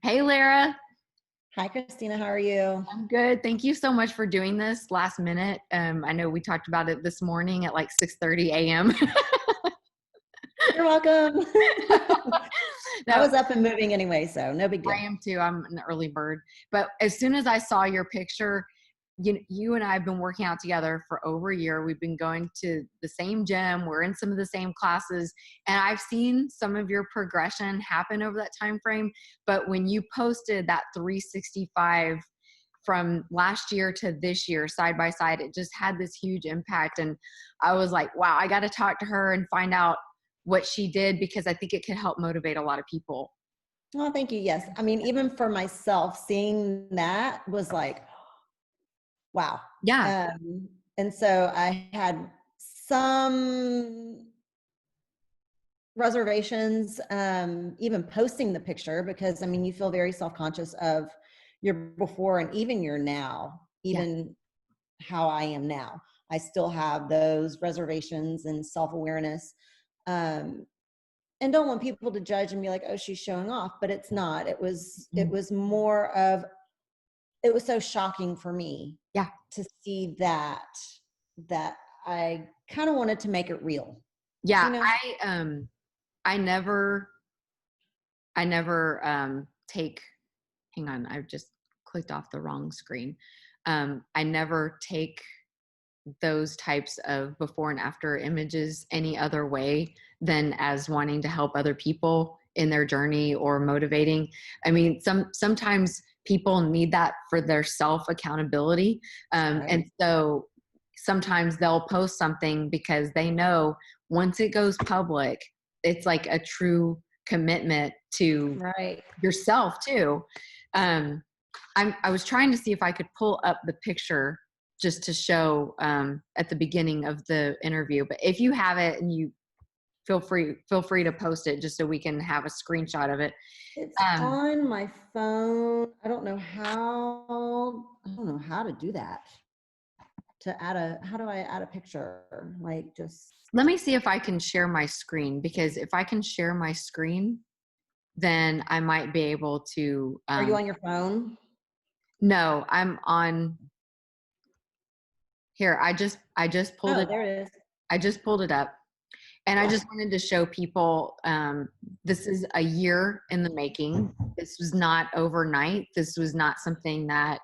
Hey, Lara. Hi, Christina. How are you? I'm good. Thank you so much for doing this last minute. I know we talked about it this morning at like 6:30 a.m. You're welcome. I No, was up and moving anyway, so no big I deal. am too. I'm an early bird. But as soon as I saw your picture, you and I have been working out together for over a year. We've been going to the same gym. We're in some of the same classes, and I've seen some of your progression happen over that time frame. But when you posted that 365 from last year to this year side by side, it just had this huge impact. And I was like, wow, I got to talk to her and find out what she did, because I think it could help motivate a lot of people. Oh, thank you. Yes. I mean, even for myself, seeing that was like, wow. Yeah. And so I had some reservations, even posting the picture, because I mean, you feel very self-conscious of your before and even your now, Yeah. even how I am now. I still have those reservations and self-awareness. Um, and don't want people to judge and be like, oh, she's showing off, but it's not. It was more of, it was so shocking for me Yeah. to see that I kind of wanted to make it real, Yeah. you know? I never take, hang on, I've just clicked off the wrong screen. I never take those types of before and after images any other way than as wanting to help other people in their journey or motivating. I mean, sometimes people need that for their self accountability. Right. And so sometimes they'll post something because they know once it goes public, it's like a true commitment to Right. yourself too. Um, I was trying to see if I could pull up the picture just to show at the beginning of the interview. But if you have it, and you feel free to post it just so we can have a screenshot of it. It's Um, on my phone. I don't know how to do that. How do I add a picture? Like just, Let me see if I can share my screen, because if I can share my screen, then I might be able to. are you on your phone? No, I'm on here. I just pulled Oh, it. there it is. I just pulled it up. And I just wanted to show people, this is a year in the making. This was not overnight. This was not something that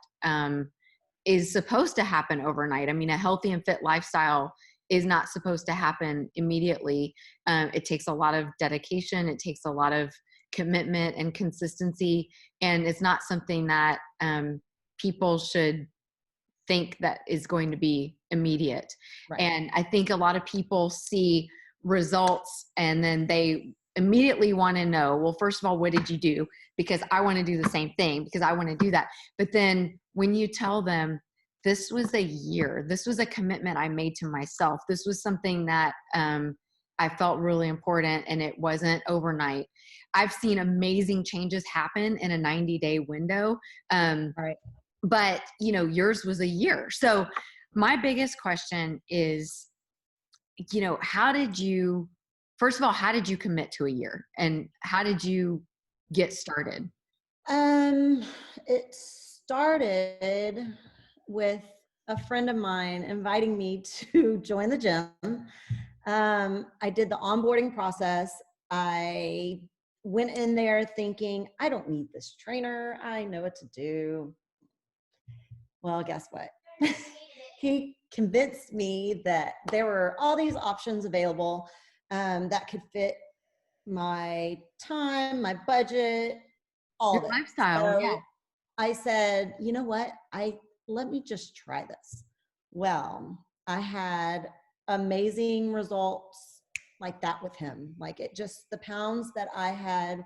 is supposed to happen overnight. I mean, a healthy and fit lifestyle is not supposed to happen immediately. It takes a lot of dedication. It takes a lot of commitment and consistency. And it's not something that people should think that is going to be immediate. Right. And I think a lot of people see results and then they immediately want to know, well, first of all, what did you do? Because I want to do the same thing, because I want to do that. But then when you tell them, this was a year, this was a commitment I made to myself, this was something that I felt really important, and it wasn't overnight. I've seen amazing changes happen in a 90-day window. Right. But yours was a year. So my biggest question is, how did you, first of all, how did you commit to a year, and how did you get started? Um, it started with a friend of mine inviting me to join the gym. I did the onboarding process. I went in there thinking, I don't need this trainer. I know what to do. Well, guess what? He convinced me that there were all these options available that could fit my time, my budget, all Your of it. lifestyle, yeah. So I said, you know what? Let me just try this. Well, I had amazing results like that with him. Like it just, the pounds that I had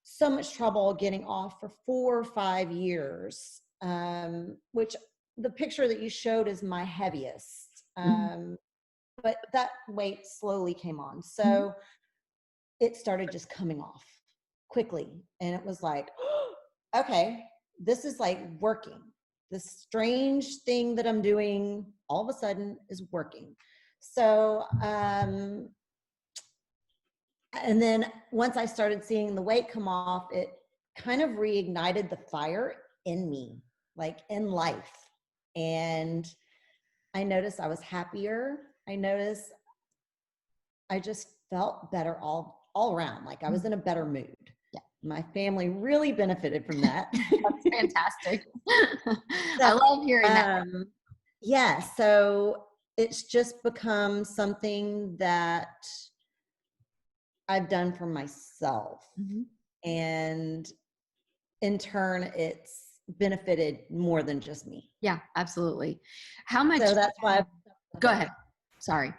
so much trouble getting off for 4 or 5 years, which the picture that you showed is my heaviest. Mhm. But that weight slowly came on. Mhm. So it started just coming off quickly. And it was like, okay, this is like working. This strange thing that I'm doing all of a sudden is working. So, and then once I started seeing the weight come off, kind of reignited the fire in me, like in life. And I noticed I was happier. I noticed I just felt better all around. Like I was in a better mood. Yeah. My family really benefited from that. That's fantastic. So, I love hearing that. yeah. So it's just become something that I've done for myself. Mm-hmm. And in turn, it's benefited more than just me. Yeah, absolutely. How much? So that's why. Go ahead. Sorry.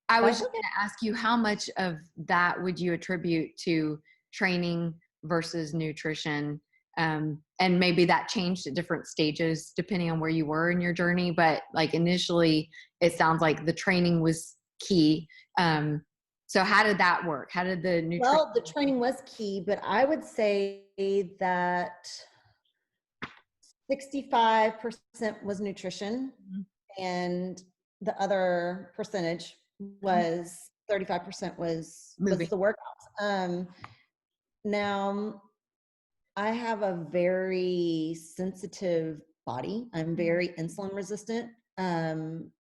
I was That's just okay. going to ask you, how much of that would you attribute to training versus nutrition? And maybe that changed at different stages depending on where you were in your journey. But like initially, it sounds like the training was key. So how did that work? How did the nutrition? Well, the training was key, but I would say that 65% was nutrition, and the other percentage was 35% was Moving. the workouts. Now I have a very sensitive body. I'm very insulin resistant. And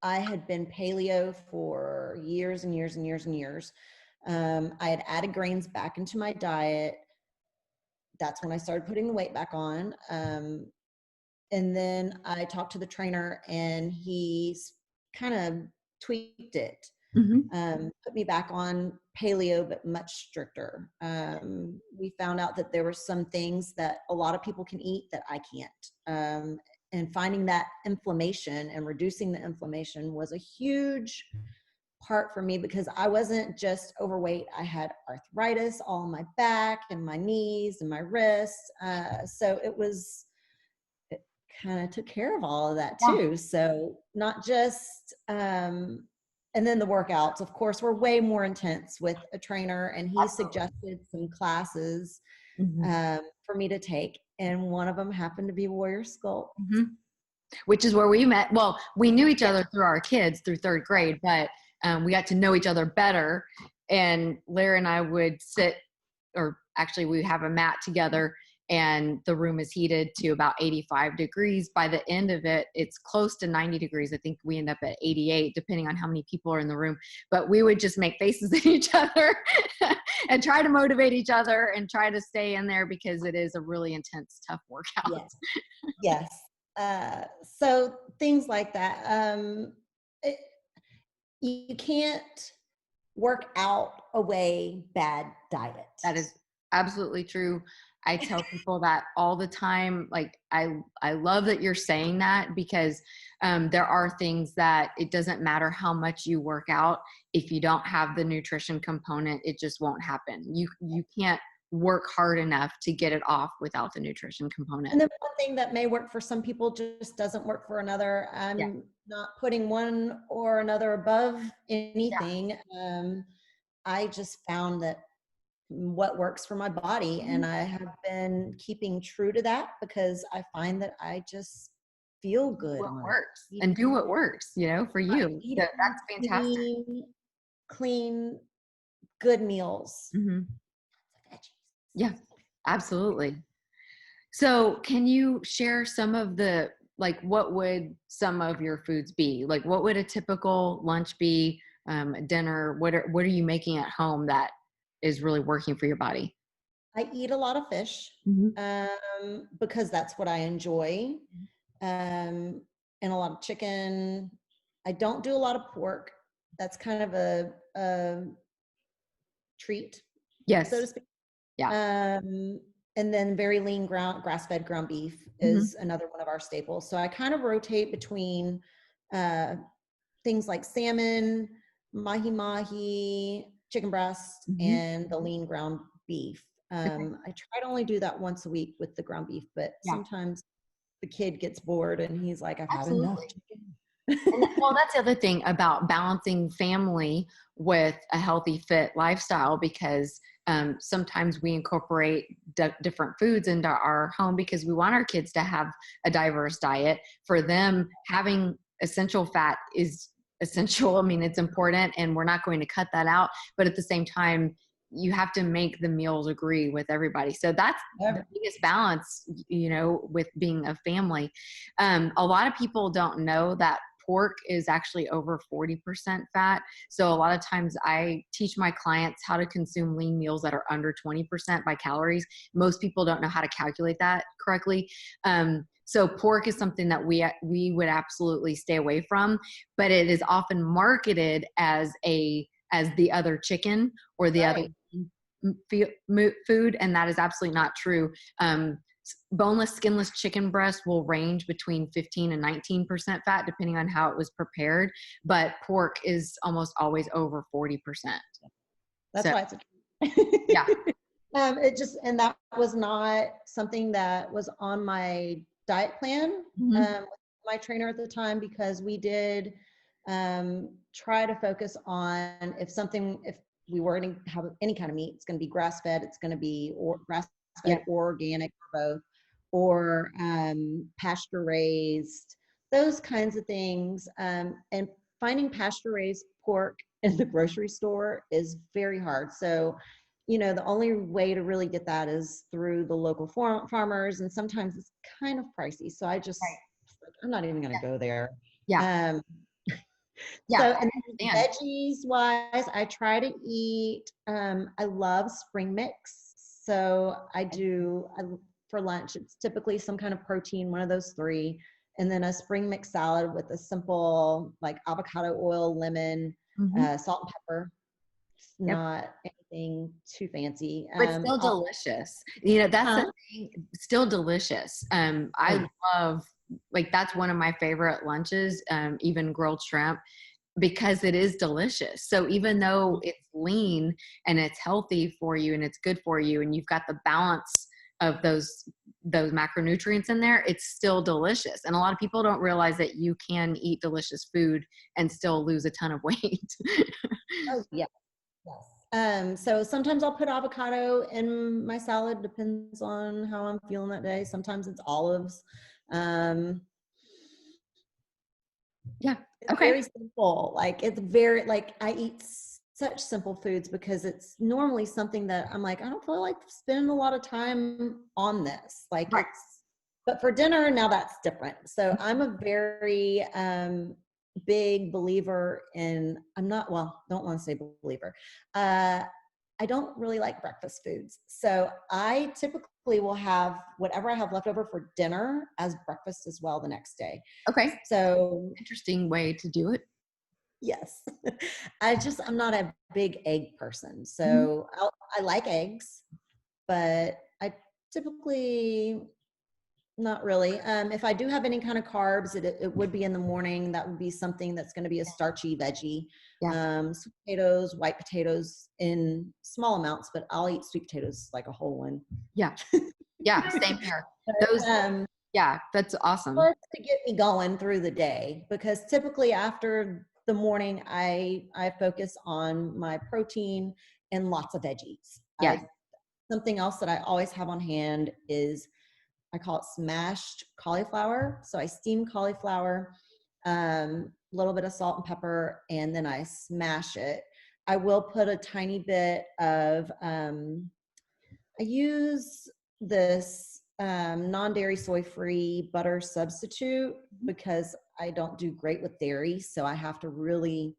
I had been paleo for years and years and years and years. I had added grains back into my diet. That's when I started putting the weight back on. And then I talked to the trainer, and he's kind of tweaked it. Put me back on paleo, but much stricter. We found out that there were some things that a lot of people can eat that I can't. And finding that inflammation and reducing the inflammation was a huge part for me, because I wasn't just overweight. I had arthritis all in my back and my knees and my wrists. So it kind of took care of all of that too. So not just, and then the workouts, of course, were way more intense with a trainer, and he suggested some classes for me to take. And one of them happened to be Warrior Sculpt. Which is where we met. Well, we knew each other through our kids through third grade, but we got to know each other better. And Lara and I would sit, or actually we have a mat together, and the room is heated to about 85 degrees. By the end of it, it's close to 90 degrees. I think we end up at 88, depending on how many people are in the room. But we would just make faces at each other and try to motivate each other and try to stay in there, because it is a really intense, tough workout. Yes. So things like that. You can't work out away bad diet. That is absolutely true. I tell people that all the time. Like, I love that you're saying that, because there are things that it doesn't matter how much you work out. If you don't have the nutrition component, it just won't happen. You can't work hard enough to get it off without the nutrition component. And then one thing that may work for some people just doesn't work for another. I'm not putting one or another above anything. I just found that what works for my body, and I have been keeping true to that, because I find that I just feel good. What works, and do what works, for you. So that's fantastic. Clean, good meals. Yeah, absolutely. So can you share some of the, like, what would some of your foods be? Like, what would a typical lunch be, dinner? What are you making at home that is really working for your body? I eat a lot of fish, because that's what I enjoy. And a lot of chicken. I don't do a lot of pork. That's kind of a treat, so to speak. And then very lean grass-fed ground beef is another one of our staples. So I kind of rotate between things like salmon, mahi-mahi, chicken breast, and the lean ground beef. I try to only do that once a week with the ground beef, but sometimes the kid gets bored and he's like, I've had enough chicken. Well, that's the other thing about balancing family with a healthy, fit lifestyle, because sometimes we incorporate different foods into our home because we want our kids to have a diverse diet. For them, having essential fat is essential. I mean, it's important, and we're not going to cut that out. But at the same time, you have to make the meals agree with everybody. So that's the biggest balance, with being a family. A lot of people don't know that pork is actually over 40% fat. So a lot of times I teach my clients how to consume lean meals that are under 20% by calories. Most people don't know how to calculate that correctly. So pork is something that we would absolutely stay away from, but it is often marketed as the other chicken or the other food, and that is absolutely not true. Boneless, skinless chicken breast will range between 15 and 19% fat, depending on how it was prepared. But pork is almost always over 40%. That's why it's a yeah. And that was not something that was on my diet plan with my trainer at the time, because we did try to focus on if we were going to have any kind of meat, it's going to be grass-fed, it's going to be grass-fed or organic, or both, or pasture-raised, those kinds of things. And finding pasture-raised pork in the grocery store is very hard. So, the only way to really get that is through the local farmers, and sometimes it's kind of pricey. So I'm not even going to go there. Yeah. So, and veggies wise, I try to eat, I love spring mix. So for lunch, it's typically some kind of protein, one of those three, and then a spring mix salad with a simple, like, avocado oil, lemon, salt and pepper. Not anything too fancy. But still delicious. That's the thing. Still delicious. I love, that's one of my favorite lunches, even grilled shrimp, because it is delicious. So even though it's lean and it's healthy for you and it's good for you, and you've got the balance of those macronutrients in there, it's still delicious. And a lot of people don't realize that you can eat delicious food and still lose a ton of weight. Oh, yeah. Yes. So sometimes I'll put avocado in my salad, depends on how I'm feeling that day. Sometimes it's olives. Yeah. It's very simple. It's very, I eat such simple foods because it's normally something that I'm like, I don't feel like spending a lot of time on this. But for dinner, now that's different. So I'm a very, big believer in, don't want to say believer. I don't really like breakfast foods. So I typically will have whatever I have left over for dinner as breakfast as well the next day. Okay. So interesting way to do it. Yes. I'm not a big egg person. So I like eggs, but I typically not really. If I do have any kind of carbs, it would be in the morning. That would be something that's going to be a starchy veggie. Sweet potatoes, white potatoes in small amounts, but I'll eat sweet potatoes like a whole one. Yeah. Yeah. Same here. Those, that's awesome. To get me going through the day, because typically after the morning, I focus on my protein and lots of veggies. Something else that I always have on hand is, I call it smashed cauliflower. So I steam cauliflower, a little bit of salt and pepper, and then I smash it. I will put a tiny bit of, I use this non-dairy soy-free butter substitute because I don't do great with dairy. So I have to really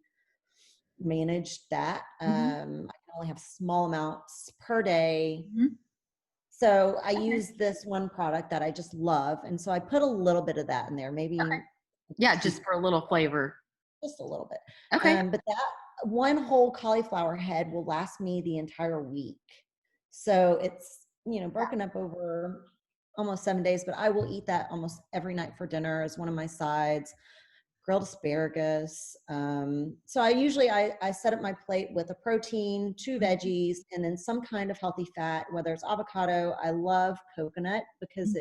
manage that. I can only have small amounts per day. So I use this one product that I just love. And so I put a little bit of that in there, maybe. Yeah, just for a little flavor. Just a little bit. Okay. But that one whole cauliflower head will last me the entire week. So it's, broken up over almost 7 days, but I will eat that almost every night for dinner as one of my sides. Grilled asparagus. So I set up my plate with a protein, 2 veggies, and then some kind of healthy fat, whether it's avocado. I love coconut because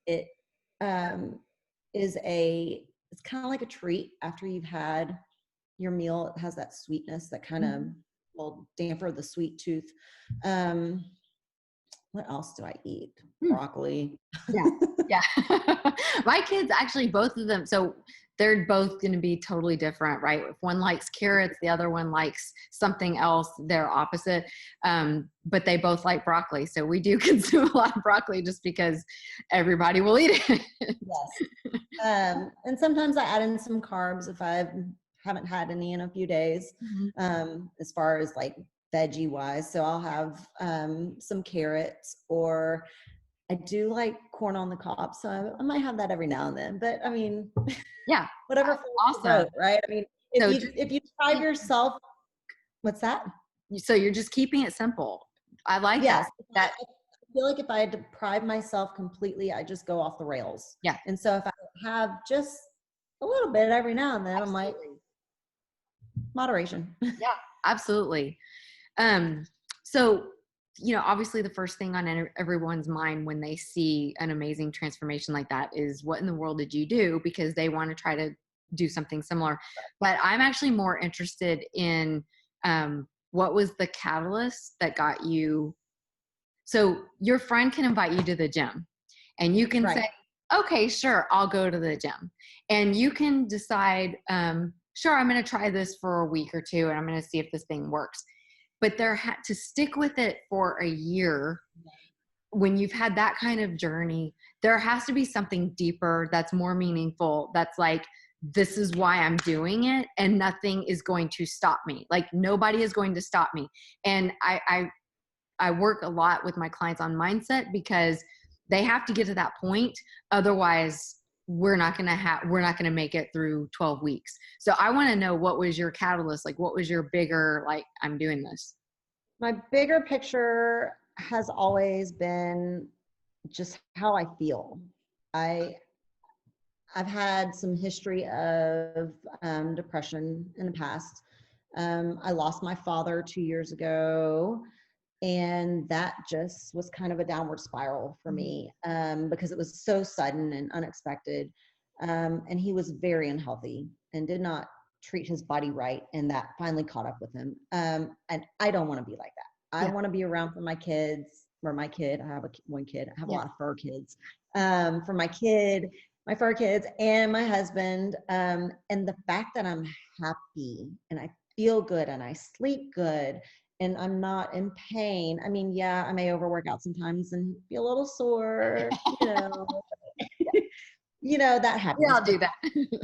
it is it's kind of like a treat after you've had your meal. It has that sweetness that kind of will damper the sweet tooth. what else do I eat? Hmm. Broccoli. Yeah. Yeah. My kids actually, both of them. So they're both going to be totally different, right? If one likes carrots, the other one likes something else, they're opposite. But they both like broccoli. So we do consume a lot of broccoli just because everybody will eat it. Yes. And sometimes I add in some carbs if I haven't had any in a few days, as far as like veggie wise. So I'll have some carrots, or I do like corn on the cob. So I might have that every now and then. But I mean, Yeah. whatever floats your Awesome. boat, right? I mean, So if you deprive yourself, what's that? so you're just keeping it simple. I like that. Yes. That, I feel like if I deprive myself completely, I just go off the rails. yeah. And so if I have just a little bit every now and then, I'm like, Absolutely. moderation. Yeah, absolutely. So, obviously the first thing on everyone's mind when they see an amazing transformation like that is, what in the world did you do? Because they want to try to do something similar. But I'm actually more interested in, what was the catalyst that got you. So your friend can invite you to the gym and you can Right. say, okay, sure, I'll go to the gym. And you can decide, sure, I'm going to try this for a week or two and I'm going to see if this thing works. But to stick with it for a year, when you've had that kind of journey, there has to be something deeper that's more meaningful. That's like, this is why I'm doing it and nothing is going to stop me. Like nobody is going to stop me. And I work a lot with my clients on mindset because they have to get to that point. Otherwise, we're not going to make it through 12 weeks. So I want to know, what was your catalyst? Like, what was your bigger, like, I'm doing this? My bigger picture has always been just how I feel. I've had some history of depression in the past. I lost my father 2 years ago, and that just was kind of a downward spiral for me, because it was so sudden and unexpected. And he was very unhealthy and did not treat his body right, and that finally caught up with him. And I don't want to be like that. I want to be around for my kids, or my kid. I have one kid. I have a lot of fur kids. For my kid, my fur kids, and my husband. And the fact that I'm happy and I feel good and I sleep good and I'm not in pain. I mean, yeah, I may overwork out sometimes and be a little sore, that happens. Yeah, I'll do that.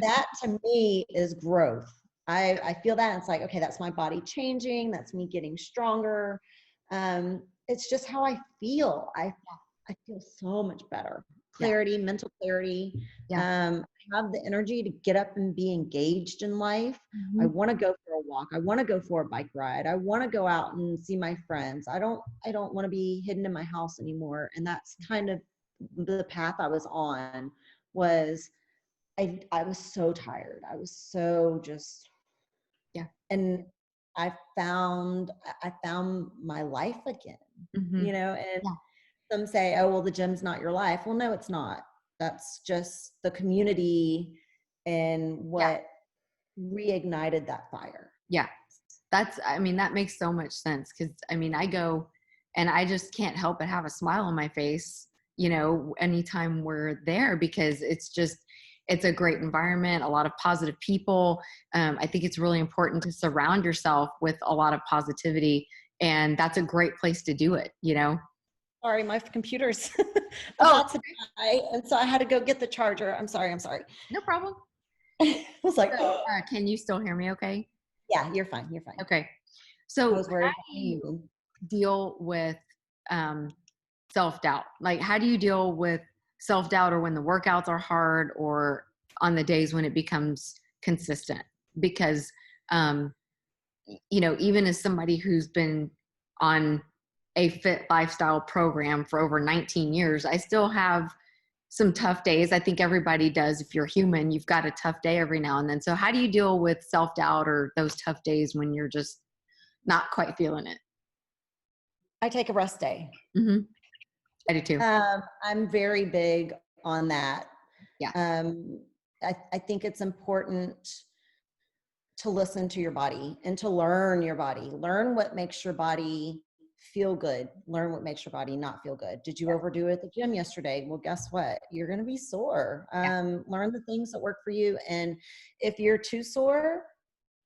That to me is growth. I feel that, and it's like, okay, that's my body changing. That's me getting stronger. It's just how I feel. I feel so much better. Clarity, mental clarity. I have the energy to get up and be engaged in life. I want to go for a walk. I want to go for a bike ride. I want to go out and see my friends. I don't want to be hidden in my house anymore. And that's kind of the path I was on. Was I was so tired. I was so just, and I found my life again, and some say, oh, well, the gym's not your life. Well, no, it's not. That's just the community and what reignited that fire. Yeah. That makes so much sense. Cause I go and I just can't help but have a smile on my face, anytime we're there, because it's a great environment, a lot of positive people. I think it's really important to surround yourself with a lot of positivity, and that's a great place to do it, Sorry, my computer's about to die, and so I had to go get the charger. I'm sorry. No problem. I was like, can you still hear me okay? Yeah, you're fine. Okay. So how do you deal with self-doubt? Like, how do you deal with self-doubt, or when the workouts are hard, or on the days when it becomes consistent? Because, even as somebody who's been on a fit lifestyle program for over 19 years, I still have some tough days. I think everybody does. If you're human, you've got a tough day every now and then. So how do you deal with self-doubt or those tough days when you're just not quite feeling it? I take a rest day. I do too. I'm very big on that. Yeah. I think it's important to listen to your body and to learn your body. Learn what makes your body feel good. Learn what makes your body not feel good. Did you overdo it at the gym yesterday? Well, guess what? You're going to be sore. Yeah. Learn the things that work for you. And if you're too sore,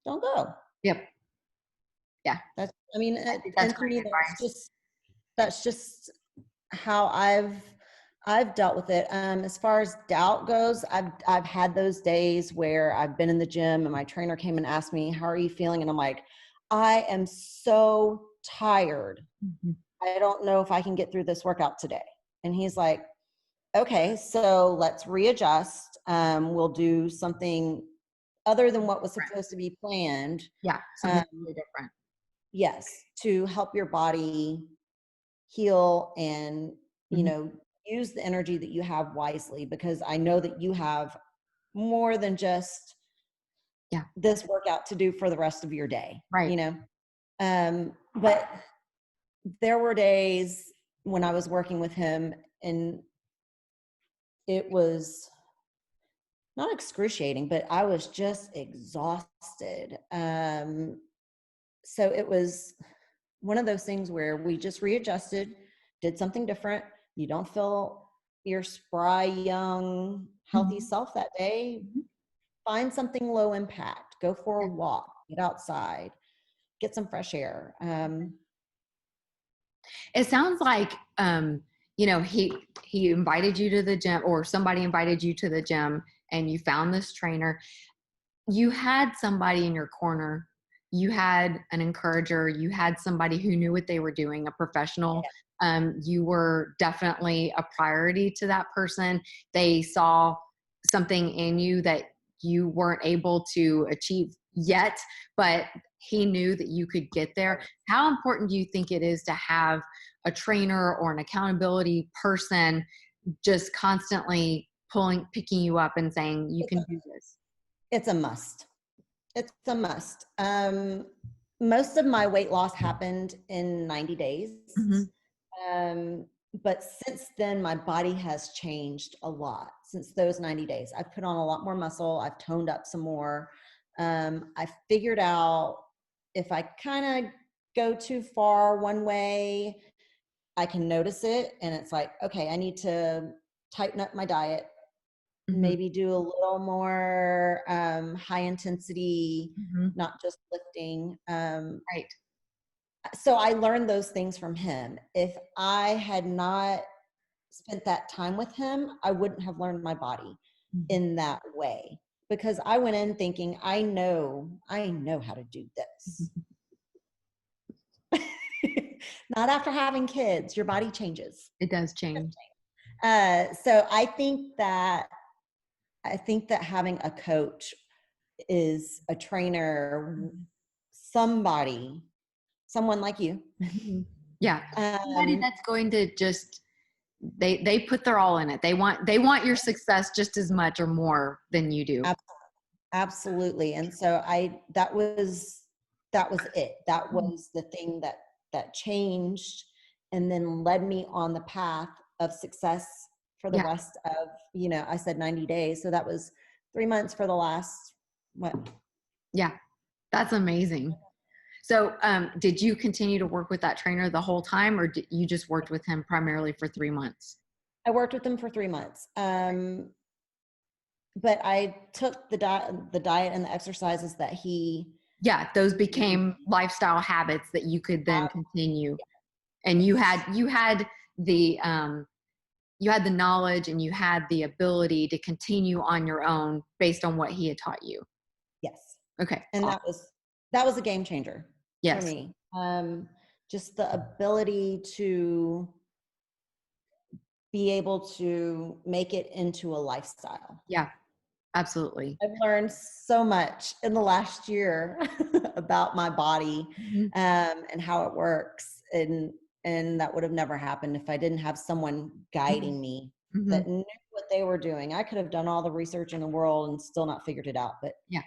don't go. Yep. Yeah. That's, I mean, I think that's and for great me, advice. that's just how I've dealt with it. As far as doubt goes, I've had those days where I've been in the gym and my trainer came and asked me, "How are you feeling?" And I'm like, "I am so tired. Mm-hmm. I don't know if I can get through this workout today." And he's like, "Okay, so let's readjust. We'll do something other than what was supposed to be planned." Yeah. Something really different. Yes, to help your body heal and, Mm-hmm. use the energy that you have wisely, because I know that you have more than just Yeah. this workout to do for the rest of your day, Right. But there were days when I was working with him and it was not excruciating, but I was just exhausted. So it was one of those things where we just readjusted, did something different. You don't feel your spry, young, healthy Mm-hmm. self that day. Find something low impact. Go for a walk, get outside, get some fresh air. It sounds like, he invited you to the gym, or somebody invited you to the gym, and you found this trainer. You had somebody in your corner. You had an encourager. You had somebody who knew what they were doing, a professional. You were definitely a priority to that person. They saw something in you that you weren't able to achieve yet, but he knew that you could get there. How important do you think it is to have a trainer or an accountability person just constantly picking you up and saying, you can do this? It's a must. It's a must. Most of my weight loss happened in 90 days. Mm-hmm. Um, but since then, my body has changed a lot since those 90 days. I've put on a lot more muscle. I've toned up some more. I figured out if I kind of go too far one way, I can notice it. And it's like, okay, I need to tighten up my diet, Mm-hmm. maybe do a little more high intensity, Mm-hmm. not just lifting. Right. So I learned those things from him. If I had not spent that time with him, I wouldn't have learned my body Mm-hmm. in that way, because I went in thinking, I know how to do this. Not after having kids, your body changes. It does change. So I think that having a coach is a trainer, someone like you. Mm-hmm. Yeah. Somebody Um, that's going to just, they put their all in it. They want your success just as much or more than you do. Absolutely. And so that was it. That was the thing that changed and then led me on the path of success for the Yeah. rest of, I said 90 days. So that was 3 months for the last, what? Yeah. That's amazing. So, did you continue to work with that trainer the whole time, or did you just worked with him primarily for 3 months? I worked with them for 3 months. But I took the diet and the exercises that he, Yeah. Those became lifestyle habits that you could then continue. And you had the, you had the knowledge and you had the ability to continue on your own based on what he had taught you. yes. Okay. And Awesome. that was a game changer for Yes. me. Just the ability to be able to make it into a lifestyle. Yeah, absolutely. I've learned so much in the last year about my body, Mm-hmm. and how it works. And that would have never happened if I didn't have someone guiding me Mm-hmm. that knew what they were doing. I could have done all the research in the world and still not figured it out, but Yeah.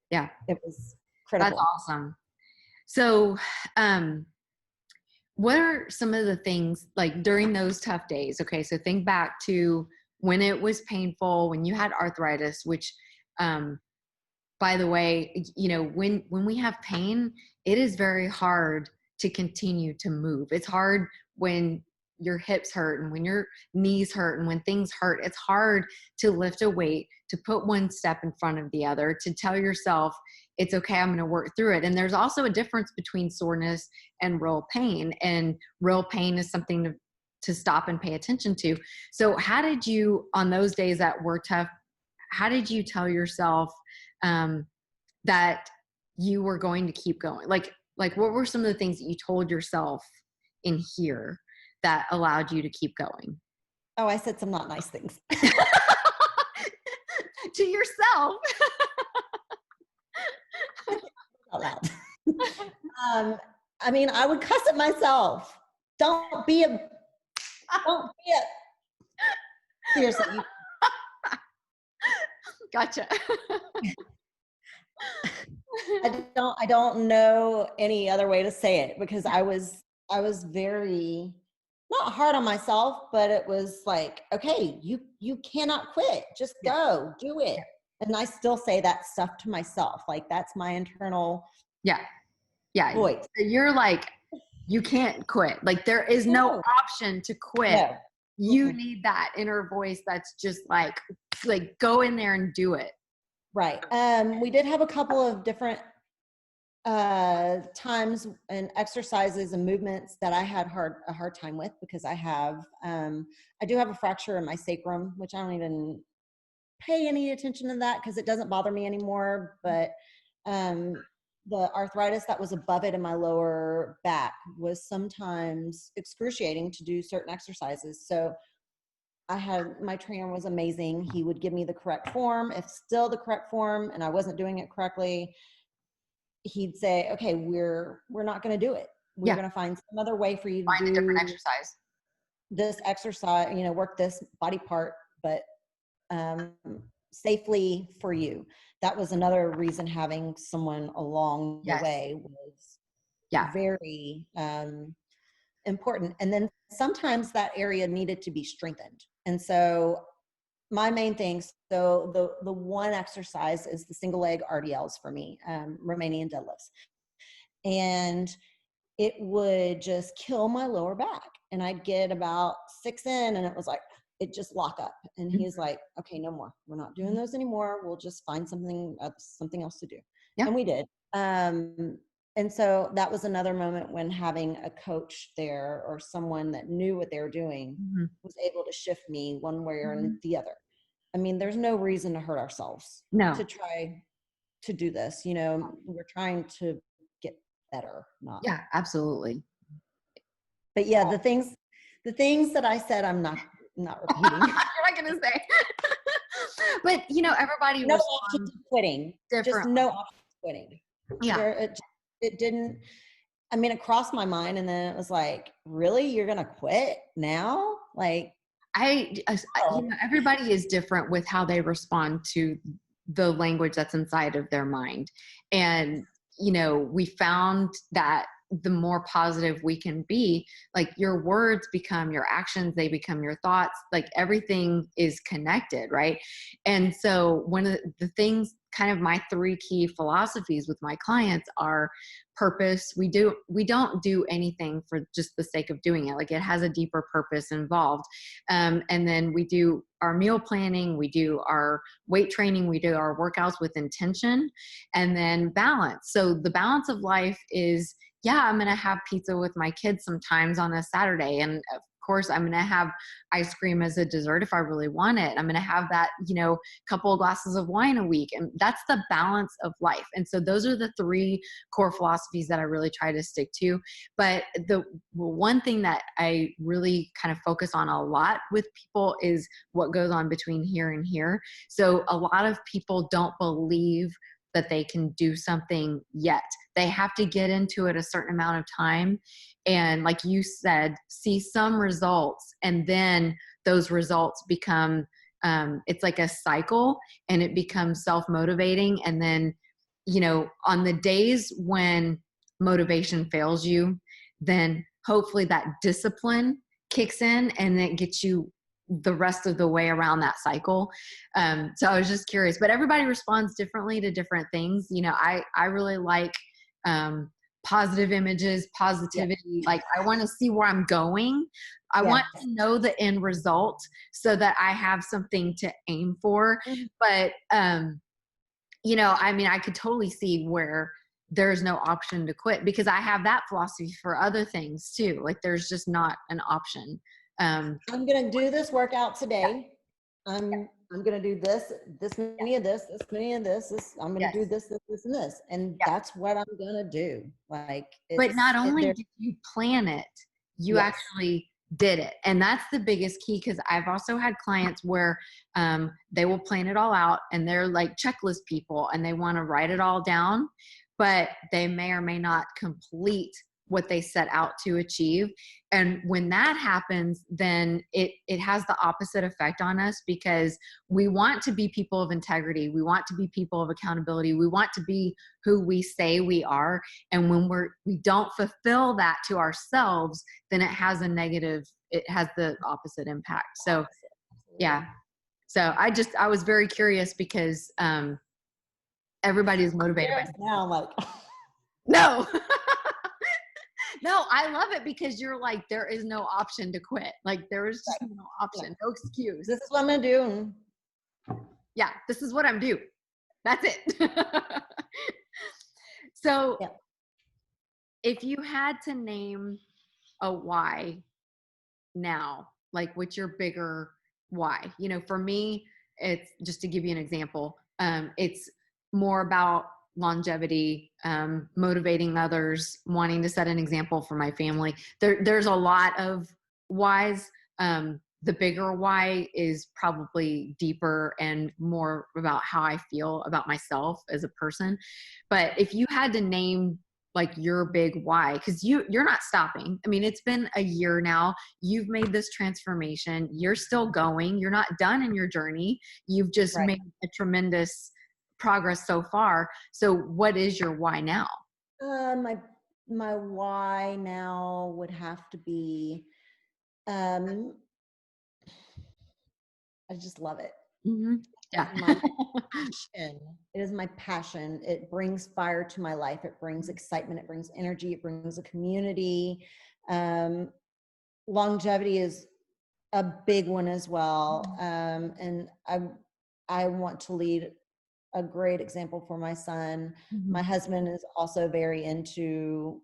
Yeah. it was That's critical. awesome. So, what are some of the things like during those tough days? Okay. So think back to when it was painful, when you had arthritis, which, by the way, when we have pain, it is very hard to continue to move. It's hard when your hips hurt and when your knees hurt and when things hurt. It's hard to lift a weight, to put one step in front of the other, to tell yourself it's okay, I'm going to work through it. And there's also a difference between soreness and real pain. And real pain is something to stop and pay attention to. So how did you, on those days that were tough, how did you tell yourself that you were going to keep going? Like what were some of the things that you told yourself in here that allowed you to keep going? Oh, I said some not nice things. To yourself. Out loud. I mean, I would cuss at myself. Don't be a seriously. Gotcha. I don't know any other way to say it, because I was very, not hard on myself, but it was like, okay, you cannot quit. Just go, do it. And I still say that stuff to myself. Like, that's my internal voice. You're like, you can't quit. Like, there is no option to quit. No. You need that inner voice that's just like go in there and do it. Right. We did have a couple of different times and exercises and movements that I had a hard time with, because I do have a fracture in my sacrum, which I don't even pay any attention to that because it doesn't bother me anymore. But the arthritis that was above it in my lower back was sometimes excruciating to do certain exercises. So my trainer was amazing. He would give me the correct form. If still the correct form and I wasn't doing it correctly, he'd say, okay, we're not going to do it. We're going to find some other way for you to find a different exercise. This exercise, work this body part, but safely for you. That was another reason having someone along the way was very important. And then sometimes that area needed to be strengthened. And so my main thing, so the one exercise is the single leg RDLs for me, Romanian deadlifts. And it would just kill my lower back. And I'd get about 6 in and it was like, it just lock up. And he's like, okay, no more. We're not doing those anymore. We'll just find something else to do. Yeah. And we did. And so that was another moment when having a coach there or someone that knew what they were doing was able to shift me one way or the other. I mean, there's no reason to hurt ourselves to try to do this. We're trying to get better. Yeah, absolutely. But yeah, the things that I said, I'm not repeating. You're not going to say. But, everybody no option to quitting. Just no option to quitting. Yeah. It didn't, it crossed my mind, and then it was like, really? You're going to quit now? Like, everybody is different with how they respond to the language that's inside of their mind. And, we found that the more positive we can be, like, your words become your actions, they become your thoughts, like everything is connected, right? And so one of the things, kind of my 3 key philosophies with my clients are purpose. We don't do anything for just the sake of doing it. Like, it has a deeper purpose involved. And then we do our meal planning, we do our weight training, we do our workouts with intention, and then balance. So the balance of life is, I'm going to have pizza with my kids sometimes on a Saturday. And of course, I'm going to have ice cream as a dessert if I really want it. I'm going to have that, couple of glasses of wine a week. And that's the balance of life. And so those are the 3 core philosophies that I really try to stick to. But the one thing that I really kind of focus on a lot with people is what goes on between here and here. So a lot of people don't believe that they can do something yet. They have to get into it a certain amount of time. And like you said, see some results, and then those results become, it's like a cycle, and it becomes self-motivating. And then, on the days when motivation fails you, then hopefully that discipline kicks in and it gets you the rest of the way around that cycle. So I was just curious, but everybody responds differently to different things. I really like positive images, Yeah. positivity. Like I want to see where I'm going. I Yes. want to know the end result so that I have something to aim for. Mhm. But, I mean, I could totally see where there's no option to quit because I have that philosophy for other things too. Like there's just not an option. I'm gonna do this workout today. I'm gonna do this Yeah. many of this many of this. I'm gonna Yes. do this, and this, and Yeah. that's what I'm gonna do. Like But not only there. did you plan it, you Yes. actually did it. And that's the biggest key because I've also had clients where they will plan it all out and they're like checklist people and they want to write it all down, but they may or may not complete what they set out to achieve. And when that happens, then it has the opposite effect on us because we want to be people of integrity. We want to be people of accountability. We want to be who we say we are. And when we don't fulfill that to ourselves, then it has the opposite impact. So Absolutely. yeah. So I was very curious because everybody is motivated by Now I'm like, no. No, I love it because you're like, there is no option to quit. Like there is just right. no Yeah. option, no excuse. This is what I'm gonna do. Yeah, this is what I'm doing. That's it. So Yeah. if you had to name a why now, like what's your bigger why? For me, it's just to give you an example. It's more about longevity, motivating others, wanting to set an example for my family. There's a lot of whys. The bigger why is probably deeper and more about how I feel about myself as a person. But if you had to name like your big why, because you're not stopping. I mean, it's been a year now. You've made this transformation. You're still going. You're not done in your journey. You've just Right. made a tremendous progress so far. So what is your why now? My why now would have to be, um, I just love it. Mm-hmm. Yeah. It's my passion. It is my passion. It brings fire to my life. It brings excitement. It brings energy. It brings a community. Um, Longevity is a big one as well. And I want to lead a great example for my son. Mm-hmm. My husband is also very into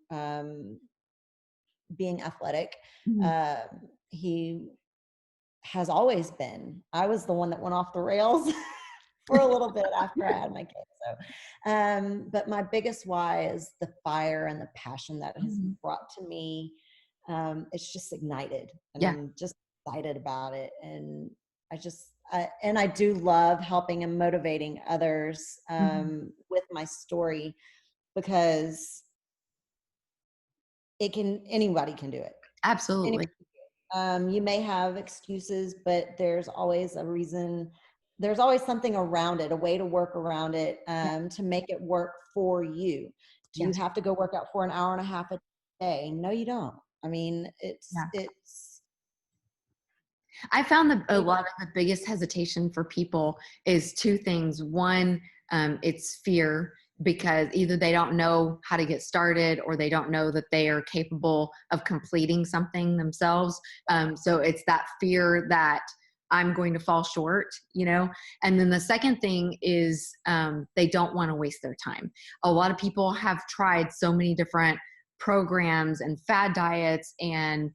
being athletic. Mm-hmm. He has always been. I was the one that went off the rails for a little bit after I had my kids. So, but my biggest why is the fire and the passion that has Mm-hmm. brought to me. It's just ignited, and Yeah. I'm just excited about it. And I do love helping and motivating others Mm-hmm. with my story because anybody can do it. Absolutely. You may have excuses, but there's always a reason. There's always something around it, a way to work around it, Yeah. to make it work for you. Do you Yes. have to go work out for an hour and a half a day? No, you don't. I mean, Yeah. it's I found that a it, lot of the biggest hesitation for people is two things. One, it's fear because either they don't know how to get started or they don't know that they are capable of completing something themselves. So it's that fear that I'm going to fall short. And then the second thing is they don't want to waste their time. A lot of people have tried so many different programs and fad diets and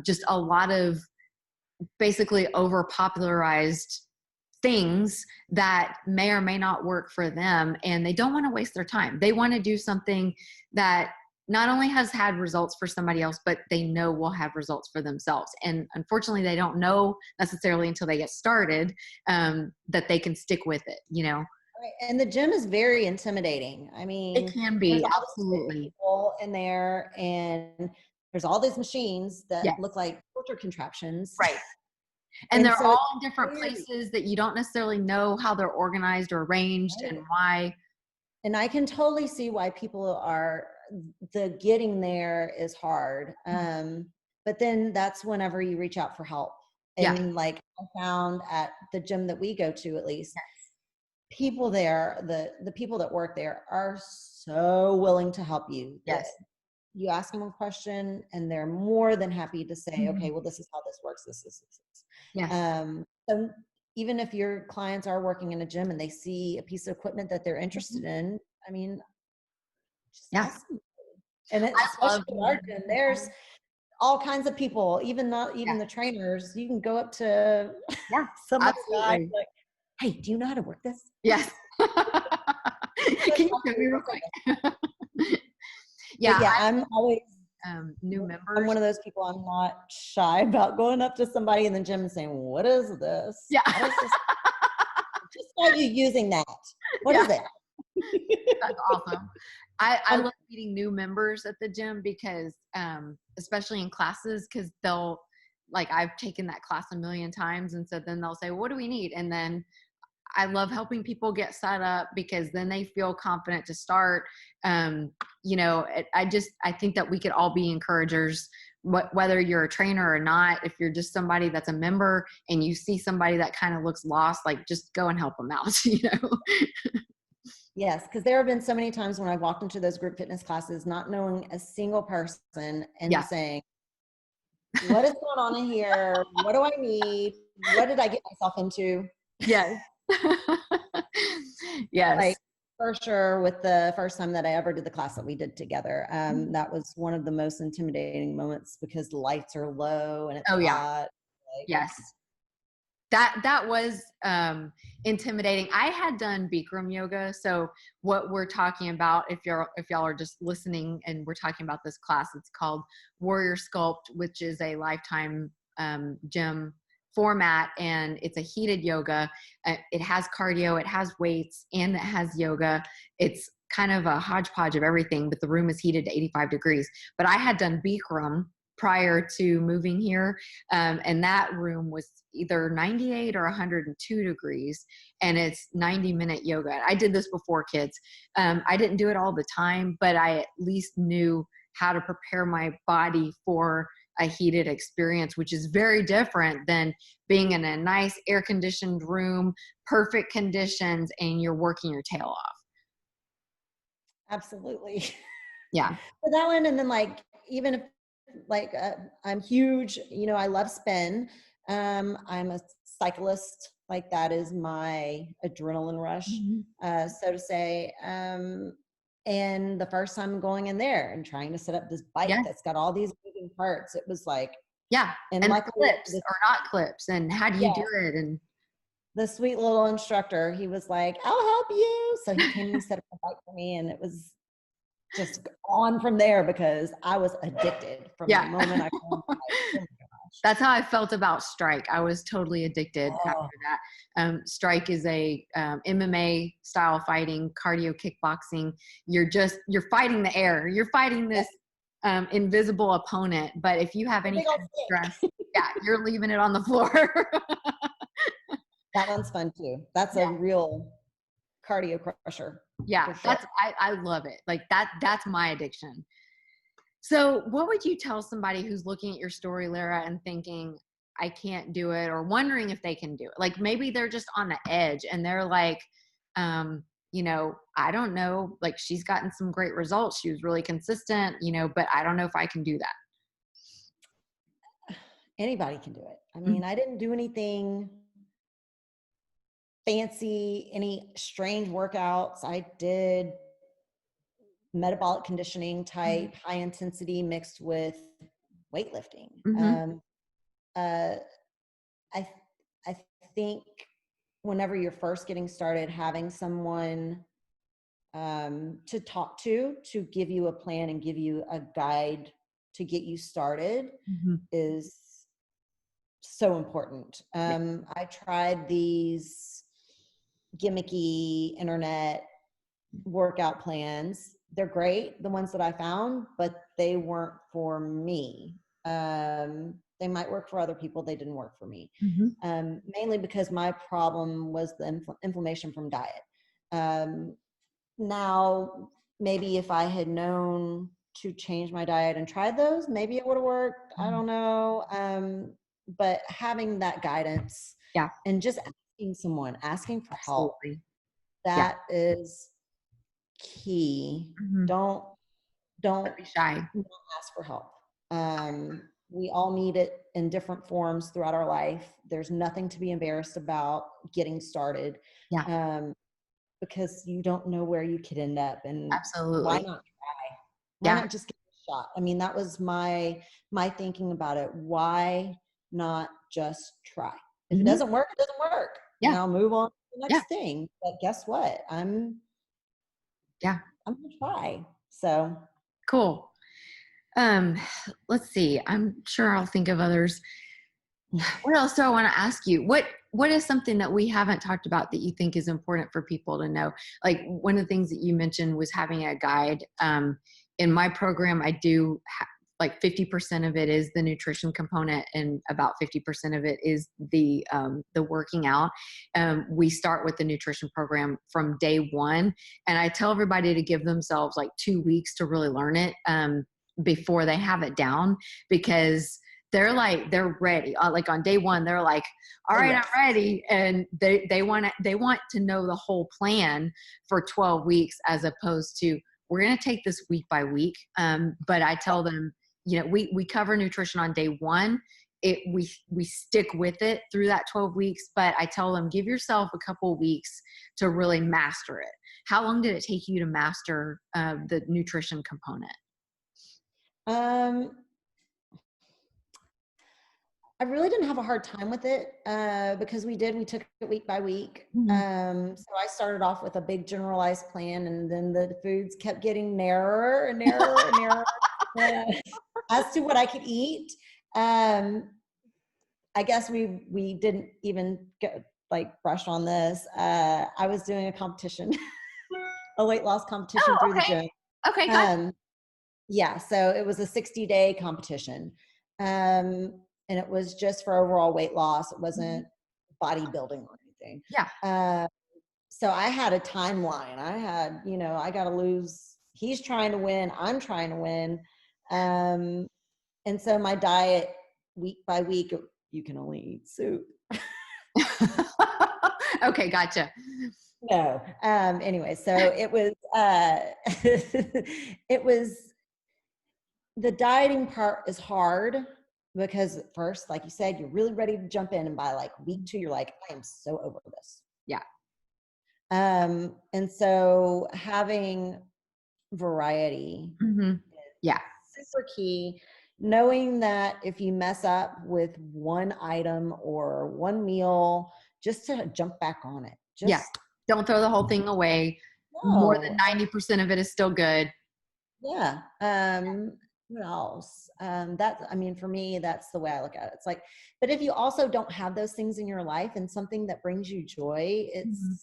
just a lot of basically over popularized things that may or may not work for them, and they don't want to waste their time. They want to do something that not only has had results for somebody else, but they know will have results for themselves. And unfortunately, they don't know necessarily until they get started that they can stick with it. right. And the gym is very intimidating. I It mean, can there's be, all these fit absolutely. people in there, and there's all these machines that Yes, look like torture contraptions, right. And and they're so it's all in different scary. places that you don't necessarily know how they're organized or arranged and why. And I can totally see why the getting there is hard. But then that's whenever you reach out for help. Yeah. And like I found at the gym that we go to, at least, people there, the people that work there are so willing to help you that Yes. you ask them a question and they're more than happy to say, okay, Mhm. well, this is how this works. This. Yes. So even if your clients are working in a gym and they see a piece of equipment that they're interested Mhm. in, I mean, just Yeah. ask them. And it's I especially love at our meeting gym, there's people. all kinds of people, even not Yeah. even the trainers. You can go up to Yeah. some other guy Absolutely. like, hey, do you know how to work this? Yes. Can you show me real quick? But Yeah, yeah, I'm always new I'm members. one of those people, I'm not shy about going up to somebody in the gym and saying, what is this? Yeah. How does this just start you using that? What Yeah. is it? That's awesome. I Um, love meeting new members at the gym because, especially in classes, because they'll, like, I've taken that class a million times. And so then they'll say, what do we need? And then I love helping people get set up because then they feel confident to start. I think that we could all be encouragers, whether you're a trainer or not. If you're just somebody that's a member and you see somebody that kind of looks lost, like, just go and help them out, yes, because there have been so many times when I've walked into those group fitness classes, not knowing a single person and Yeah. saying, what is going on in here? What do I need? What did I get myself into? Yes. Yes. Like, for sure, with the first time that I ever did the class that we did together, that was one of the most intimidating moments because the lights are low and it's Oh yeah. hot. Like, Yes. That was intimidating. I had done Bikram yoga. So what we're talking about, if y'all are just listening and we're talking about this class, it's called Warrior Sculpt, which is a lifetime gym format, and it's a heated yoga. It has cardio, it has weights, and it has yoga. It's kind of a hodgepodge of everything, but the room is heated to 85 degrees. But I had done Bikram prior to moving here, and that room was either 98 or 102 degrees, and it's 90-minute yoga. I did this before kids. I didn't do it all the time, but I at least knew how to prepare my body for a heated experience, which is very different than being in a nice air conditioned room, perfect conditions, and you're working your tail off. absolutely. Yeah. For that one, and then like, even if like I'm huge, I love spin. I'm a cyclist, like that is my adrenaline rush, Mm-hmm. so to say. And the first time going in there and trying to set up this bike Yes. that's got all these moving parts, it was like, Yeah. and And the luckily clips or not clips, and how do you do yes, it? And the sweet little instructor, he was like, I'll help you. So he came and he set up the bike for me, and it was just on from there because I was addicted from the yeah. moment I found the bike. Oh my gosh. That's how I felt about Strike. I was totally addicted Oh, after that. Strike is a MMA style fighting, cardio kickboxing. You're fighting the air. You're fighting this invisible opponent. But if you have a any big old kind of stress, stick. yeah, you're leaving it on the floor. That one's fun too. That's a Yeah, real cardio crusher yeah. for sure. I love it. Like that's my addiction. So, what would you tell somebody who's looking at your story, Lara, and thinking, I can't do it, or wondering if they can do it? Like maybe they're just on the edge and they're like, I don't know, like she's gotten some great results. She was really consistent, but I don't know if I can do that. Anybody can do it. I Mhm. mean, I didn't do anything fancy, any strange workouts. I did metabolic conditioning type, high intensity mixed with weightlifting. Mm-hmm. Uh, I I think whenever you're first getting started, having someone to talk to give you a plan and give you a guide to get you started Mm-hmm. is so important. Yeah. I tried these gimmicky internet workout plans. They're great, the ones that I found, but they weren't for me. They might work for other people. They didn't work for me. Mm-hmm. Mainly because my problem was the inflammation from diet. Um, Now, maybe if I had known to change my diet and tried those, maybe it would have worked. I don't know. But having that guidance Yeah, and just asking someone, asking for help, absolutely. Yeah. That is key. Mhm. Don't Don't be shy. ask for help. We all need it in different forms throughout our life. There's nothing to be embarrassed about getting started, Yeah, because you don't know where you could end up. And why absolutely. not? Why Yeah. not just give it a shot? I mean, that was my thinking about it. Why not just try? If it Mhm. doesn't work, it doesn't work, and Yeah. I'll move on to the Yeah. next thing. But guess what? Yeah. I'm gonna try. So Cool. Um, let's see. I'm sure I'll think of others. What else do I want to ask you? What is something that we haven't talked about that you think is important for people to know? Like one of the things that you mentioned was having a guide. In my program, I do like 50% of it is the nutrition component, and about 50% of it is the working out. We start with the nutrition program from day one, and I tell everybody to give themselves like 2 weeks to really learn it before they have it down, because they're ready. Like on day one, they're like, all oh right, yes. I'm ready. And they want to know the whole plan for 12 weeks, as opposed to, we're going to take this week by week. But I tell them, we cover nutrition on day one. We stick with it through that 12 weeks, but I tell them, give yourself a couple weeks to really master it. How long did it take you to master the nutrition component? Um, I really didn't have a hard time with it, because we took it week by week. Mhm. So I started off with a big generalized plan, and then the foods kept getting narrower and narrower and narrower as to what I could eat. Um, I guess we didn't even get like brush on this. I was doing a competition, a weight loss competition Oh, through the okay. gym. Okay, gotcha. Um, yeah, so it was a 60-day competition. And it was just for overall weight loss. It Mhm. wasn't bodybuilding or anything. Yeah. Uh, so I had a timeline. I had, I got to lose. He's trying to win. I'm trying to win. And so my diet, week by week, you can only eat soup. Okay, gotcha. No. Anyway, so it was, it was, the dieting part is hard, because at first, like you said, you're really ready to jump in, and by like week 2, you're like, I am so over this. Yeah. And so having variety Mhm. Yeah. is super key. Knowing that if you mess up with one item or one meal, just to jump back on it. Yeah. Just Don't throw the whole thing away. More than no. 90% of it is still good. Yeah. What else? I mean, for me, that's the way I look at it. It's like, but if you also don't have those things in your life and something that brings you joy, it Mhm.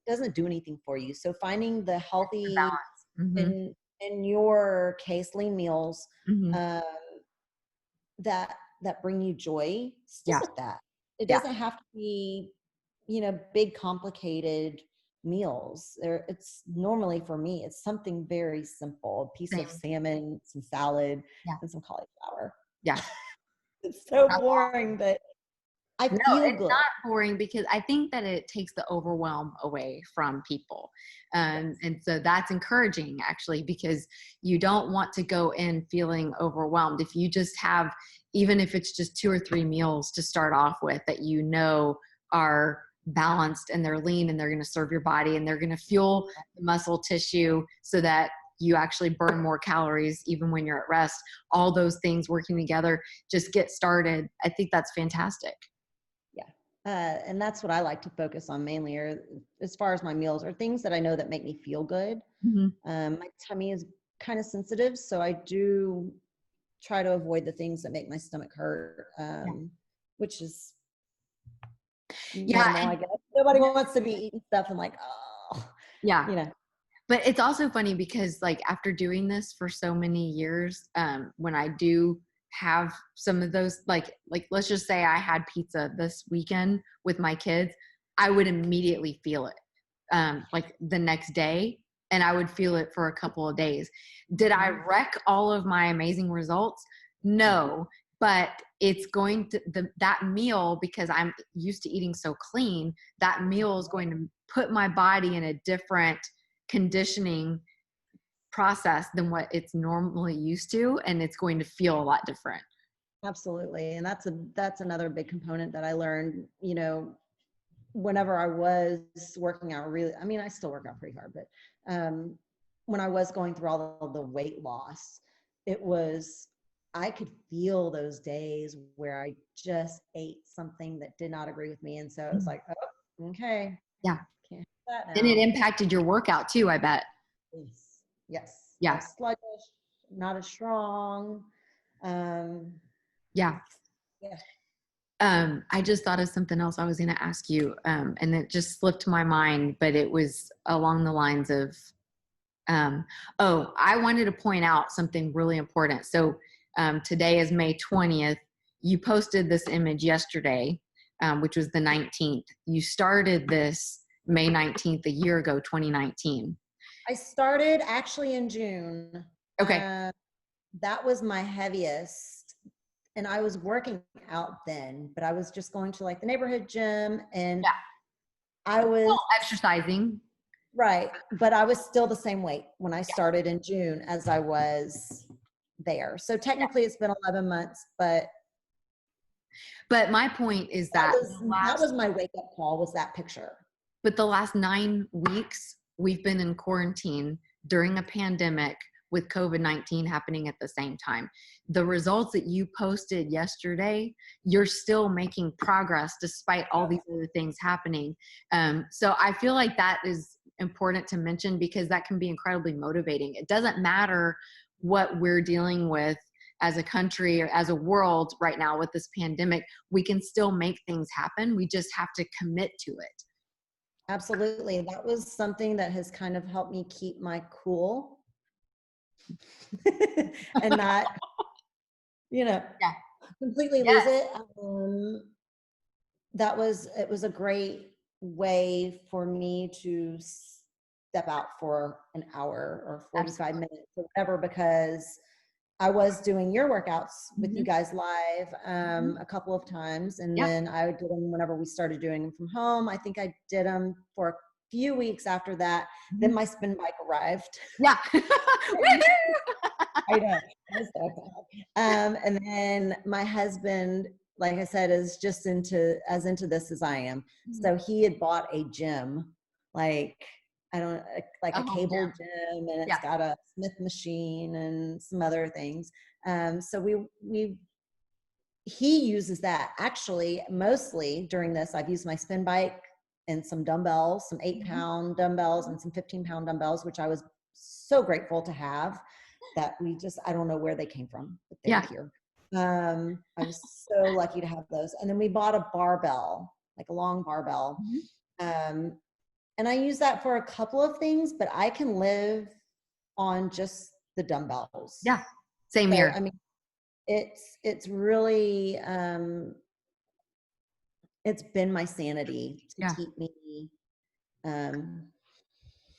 doesn't do anything for you. So finding the The healthy, balance. Mhm. in your case, lean meals, Mhm. um, that bring you joy, stick Yeah. with that. It Yeah. doesn't have to be, big, complicated meals. It's normally, for me, it's something very simple: a piece of Same. salmon, some salad, Yeah. and some cauliflower. Yeah. It's so That's boring, but I No, feel it's good. not boring, because I think that it takes the overwhelm away from people. And so that's encouraging, actually, because you don't want to go in feeling overwhelmed. If you just have, even if it's just 2 or 3 meals to start off with, that are balanced and they're lean and they're going to serve your body and they're going to fuel the muscle tissue so that you actually burn more calories even when you're at rest. All those things working together, just get started. I think that's fantastic. Yeah. And that's what I like to focus on mainly, or as far as my meals, are things that I know that make me feel good. Mhm. My tummy is kind of sensitive, so I do try to avoid the things that make my stomach hurt, Yeah. which is Yeah. normal, I guess. Nobody wants to be eating stuff and like, oh, Yeah. you know. But it's also funny because, like, after doing this for so many years, when I do have some of those, like let's just say I had pizza this weekend with my kids, I would immediately feel it, like the next day, and I would feel it for a couple of days. Did I Mhm. wreck all of my amazing results? No, but it's going to, that meal, because I'm used to eating so clean, that meal is going to put my body in a different conditioning process than what it's normally used to. And it's going to feel a lot different. Absolutely. And that's another big component that I learned, you know, whenever I was working out really, I mean, I still work out pretty hard, but when I was going through all the weight loss, I could feel those days where I just ate something that did not agree with me. And so it was like, oh, okay. Yeah. Can't have that now. And it impacted your workout too, I bet. Yes. Yes. Yeah. I was sluggish, not as strong. Yeah. Yeah. I just thought of something else I was going to ask you, and it just slipped my mind, but it was along the lines of, I wanted to point out something really important. So today is May 20th. You posted this image yesterday, which was the 19th. You started this May 19th a year ago, 2019. I started actually in June. Okay. That was my heaviest. And I was working out then, but I was just going to like the neighborhood gym, and I was exercising. Right. But I was still the same weight when I started in June as I was there. So technically it's been 11 months, but my point is that was my wake up call, was that picture. But the last 9 weeks, we've been in quarantine during a pandemic with COVID-19 happening at the same time. The results that you posted yesterday, you're still making progress despite all these other things happening. So I feel like that is important to mention, because that can be incredibly motivating. It doesn't matter what we're dealing with as a country or as a world right now with this pandemic. We can still make things happen. We just have to commit to it. Absolutely. That was something that has kind of helped me keep my cool and not, completely lose it. It was a great way for me to step out for an hour or 45 minutes or whatever, because I was doing your workouts with you guys live a couple of times, and then I did them whenever we started doing them from home. I think I did them for a few weeks after that. Then my spin bike arrived. Yeah. I know. And then my husband, like I said, is just into this as I am. So he had bought a gym, like a cable gym, and it's got a Smith machine and some other things. So he uses that. Actually, mostly during this, I've used my spin bike and some dumbbells, some 8-pound dumbbells and some 15-pound dumbbells, which I was so grateful to have. That I don't know where they came from, but they're here. I was so lucky to have those. And then we bought a barbell, like a long barbell. And I use that for a couple of things, but I can live on just the dumbbells. Yeah. Same here. I mean, it's really, it's been my sanity to keep me.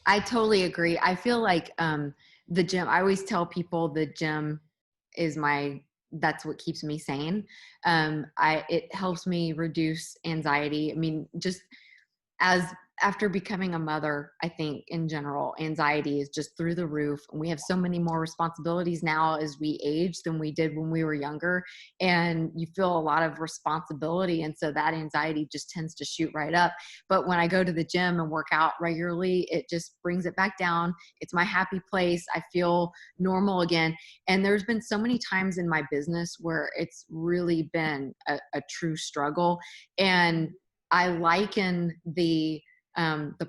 I totally agree. I feel like, the gym, I always tell people the gym is that's what keeps me sane. It helps me reduce anxiety. I mean, just after becoming a mother, I think in general, anxiety is just through the roof. And we have so many more responsibilities now as we age than we did when we were younger. And you feel a lot of responsibility. And so that anxiety just tends to shoot right up. But when I go to the gym and work out regularly, it just brings it back down. It's my happy place. I feel normal again. And there's been so many times in my business where it's really been a true struggle. And I liken the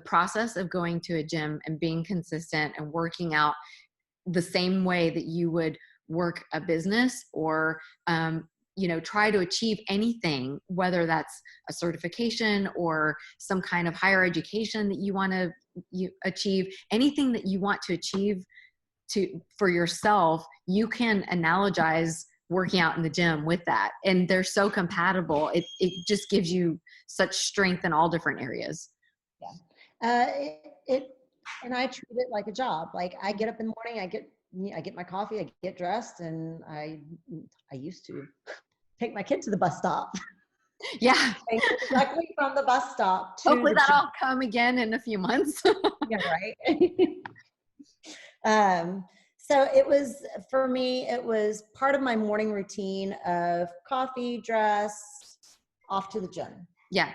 process of going to a gym and being consistent and working out the same way that you would work a business or, try to achieve anything, whether that's a certification or some kind of higher education that you want to achieve, anything that you want to achieve for yourself, you can analogize working out in the gym with that. And they're so compatible. It just gives you such strength in all different areas. And I treat it like a job. Like I get up in the morning, I get my coffee, I get dressed, and I used to take my kid to the bus stop. Yeah. And go directly from the bus stop to Hopefully the gym. that'll come again in a few months. Yeah, right. So it was, for me, it was part of my morning routine of coffee, dress, off to the gym. Yeah.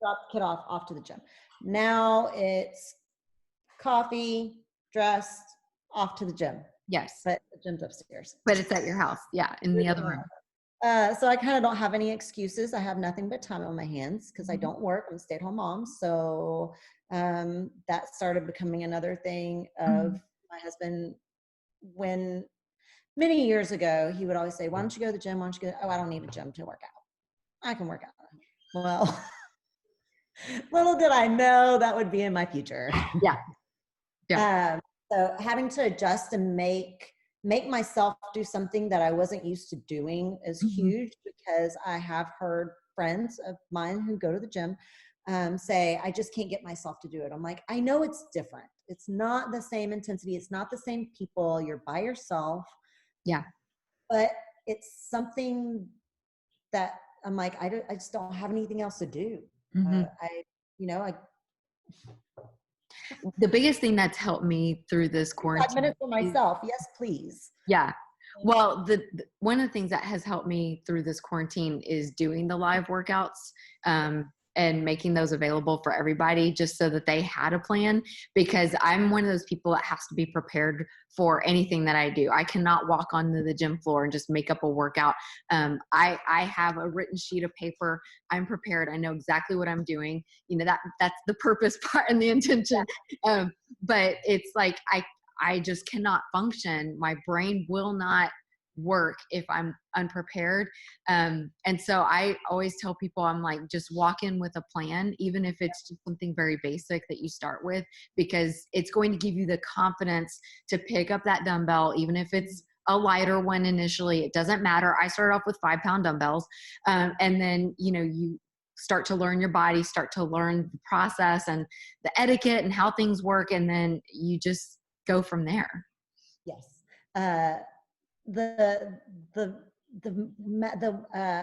Drop the kid off to the gym. Now it's coffee, dressed, off to the gym. Yes. But the gym's upstairs. But it's at your house. Yeah. In the other room. So I kind of don't have any excuses. I have nothing but time on my hands because I don't work. I'm a stay-at-home mom. So that started becoming another thing of my husband. When many years ago, he would always say, why don't you go to the gym? Why don't you go? Oh, I don't need a gym to work out. I can work out. Well, little did I know that would be in my future. Yeah. Yeah. So having to adjust and make myself do something that I wasn't used to doing is huge, because I have heard friends of mine who go to the gym say, I just can't get myself to do it. I'm like, I know it's different. It's not the same intensity. It's not the same people. You're by yourself. Yeah. But it's something that I'm like, I just don't have anything else to do. The biggest thing that's helped me through this quarantine. 5 minutes for myself. Yes, please. Yeah. Well, one of the things that has helped me through this quarantine is doing the live workouts, and making those available for everybody, just so that they had a plan, because I'm one of those people that has to be prepared for anything that I do. I cannot walk onto the gym floor and just make up a workout. I have a written sheet of paper. I'm prepared. I know exactly what I'm doing. That's the purpose part and the intention. But it's like, I just cannot function. My brain will not work if I'm unprepared. And so I always tell people, I'm like, just walk in with a plan, even if it's just something very basic that you start with, because it's going to give you the confidence to pick up that dumbbell, even if it's a lighter one initially. It doesn't matter. I started off with 5-pound dumbbells. And then, you start to learn your body, start to learn the process and the etiquette and how things work. And then you just go from there. Yes. The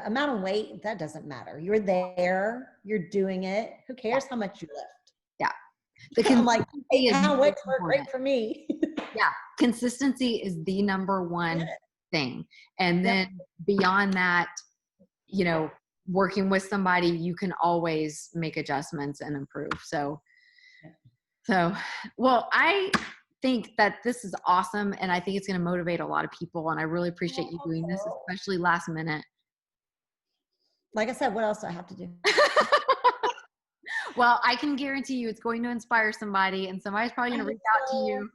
amount of weight, that doesn't matter. You're there, you're doing it. Who cares how much you lift? Yeah. I'm like, 8-pound weights work great for me. Yeah. Consistency is the number one thing. And then beyond that, working with somebody, you can always make adjustments and improve. So, well, I think that this is awesome, and I think it's going to motivate a lot of people, and I really appreciate you doing this, especially last minute. Like I said, what else do I have to do? Well, I can guarantee you it's going to inspire somebody, and somebody's probably going to reach out to you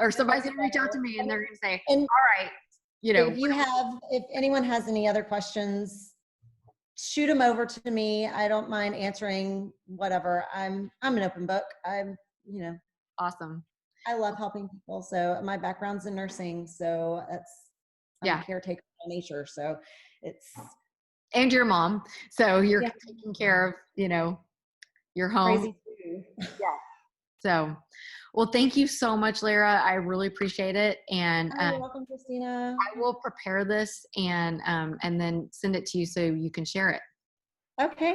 or somebody's going to reach out to me, and they're going to say, all right, if anyone has any other questions, shoot them over to me. I don't mind answering whatever. I'm an open book. Awesome. I love helping people. So my background's in nursing. So I'm a caretaker by nature. So and your mom. So you're taking care of, your home. Crazy too. Yeah. So, well, thank you so much, Lara. I really appreciate it. And you're welcome, Christina. I will prepare this and then send it to you so you can share it. Okay.